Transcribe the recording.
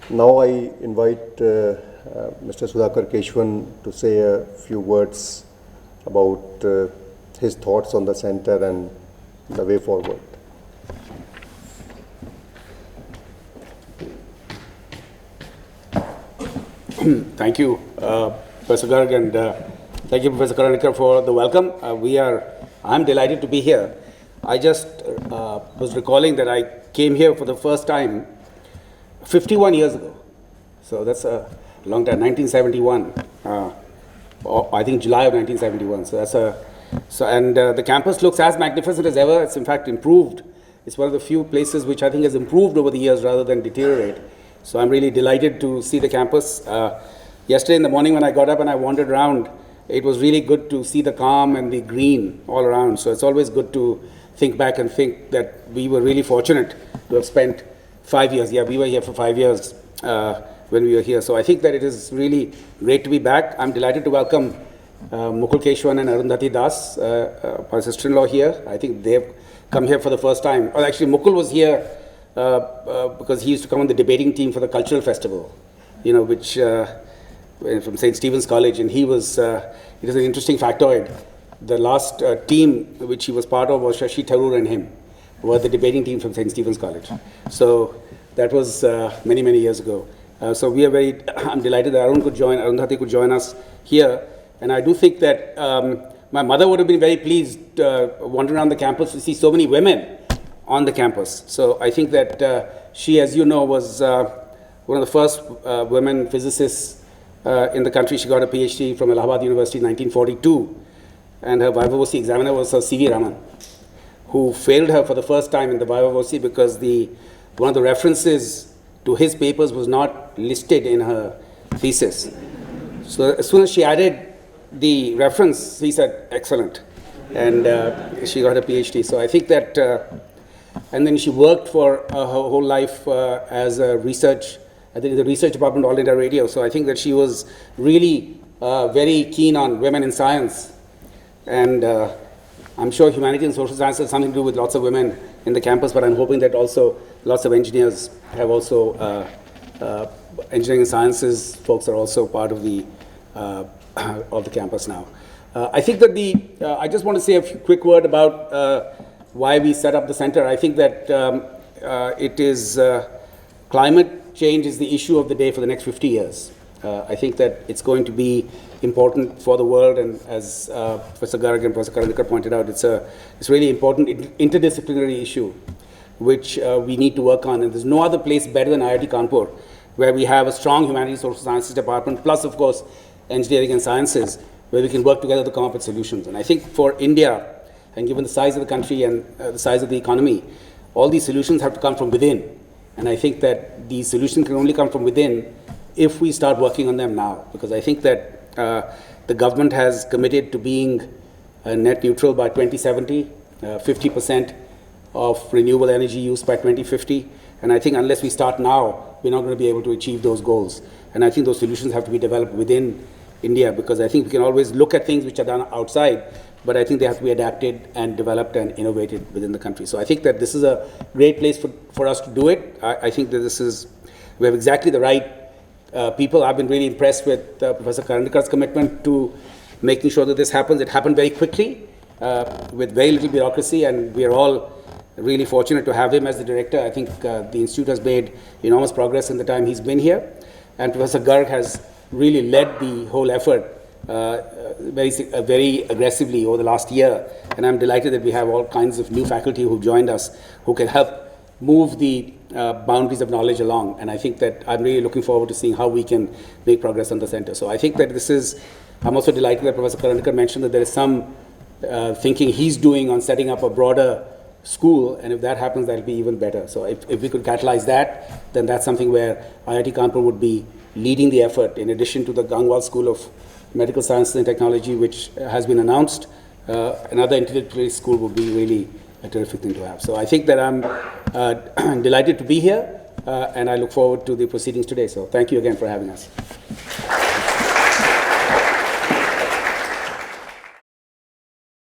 Now I invite Mr. Sudhakar Kesavan to say a few words about his thoughts on the center and the way forward. Thank you, Professor Garg, and thank you, Professor Karanikar, for the welcome. I'm delighted to be here. I just was recalling that I came here for the first time 51 years ago. So that's a long time, 1971. I think July of 1971. The campus looks as magnificent as ever. It's in fact improved. It's one of the few places which I think has improved over the years rather than deteriorate. So I'm really delighted to see the campus. Yesterday in the morning when I got up and I wandered around, it was really good to see the calm and the green all around. So it's always good to think back and think that we were really fortunate to have spent 5 years. Yeah, we were here for 5 years when we were here. So I think that it is really great to be back. I'm delighted to welcome Mukul Kesavan and Arundhati Das, my sister-in-law here. I think they've come here for the first time. Well, actually, Mukul was here because he used to come on the debating team for the cultural festival, which from St. Stephen's College, and it is an interesting factoid. The last team which he was part of was Shashi Tharoor and him, were the debating team from St. Stephen's College. So that was many, many years ago. I'm delighted that Arundhati could join us here. And I do think that my mother would have been very pleased wandering around the campus to see so many women on the campus. So I think that she, as you know, was one of the first women physicists in the country. She got a PhD from Allahabad University in 1942. And her Vivavosi examiner was C.V. Raman, who failed her for the first time in the Vivavosi because one of the references to his papers was not listed in her thesis. So as soon as she added the reference, he said, excellent. And she got a PhD. So I think that, and then she worked for her whole life as a research, I think in the research department of All India Radio. So I think that she was really very keen on women in science. And I'm sure humanity and social science has something to do with lots of women in the campus, but I'm hoping that also lots of engineers have also, engineering and sciences folks are also part of the campus now. I think that I just want to say a quick word about why we set up the center. I think that it is, climate change is the issue of the day for the next 50 years. I think that it's going to be important for the world, and as Professor Garg and Professor Karanikar pointed out, it's really important interdisciplinary issue which we need to work on. And there's no other place better than IIT Kanpur, where we have a strong humanities social sciences department, plus of course engineering and sciences, where we can work together to come up with solutions. And I think for India, and given the size of the country and the size of the economy, all these solutions have to come from within. And I think that these solutions can only come from within if we start working on them now, because I think that the government has committed to being net neutral by 2070, 50% of renewable energy use by 2050, and I think unless we start now, we're not going to be able to achieve those goals. And I think those solutions have to be developed within India, because I think we can always look at things which are done outside, but I think they have to be adapted and developed and innovated within the country. So I think that this is a great place for us to do it. I think that we have exactly the right people. I've been really impressed with Professor Karanikar's commitment to making sure that this happens. It happened very quickly with very little bureaucracy, and we are all really fortunate to have him as the director. I think the institute has made enormous progress in the time he's been here, and Professor Garg has really led the whole effort very aggressively over the last year, and I'm delighted that we have all kinds of new faculty who joined us who can help move the boundaries of knowledge along. And I think that I'm really looking forward to seeing how we can make progress on the center. So I think that I'm also delighted that Professor Karanikar mentioned that there is some thinking he's doing on setting up a broader school, and if that happens, that'll be even better. So if we could catalyze that, then that's something where IIT Kanpur would be leading the effort, in addition to the Gangwal School of Medical Sciences and Technology, which has been announced. Another interdisciplinary school would be really a terrific thing to have. So I think that I'm delighted to be here, and I look forward to the proceedings today. So thank you again for having us.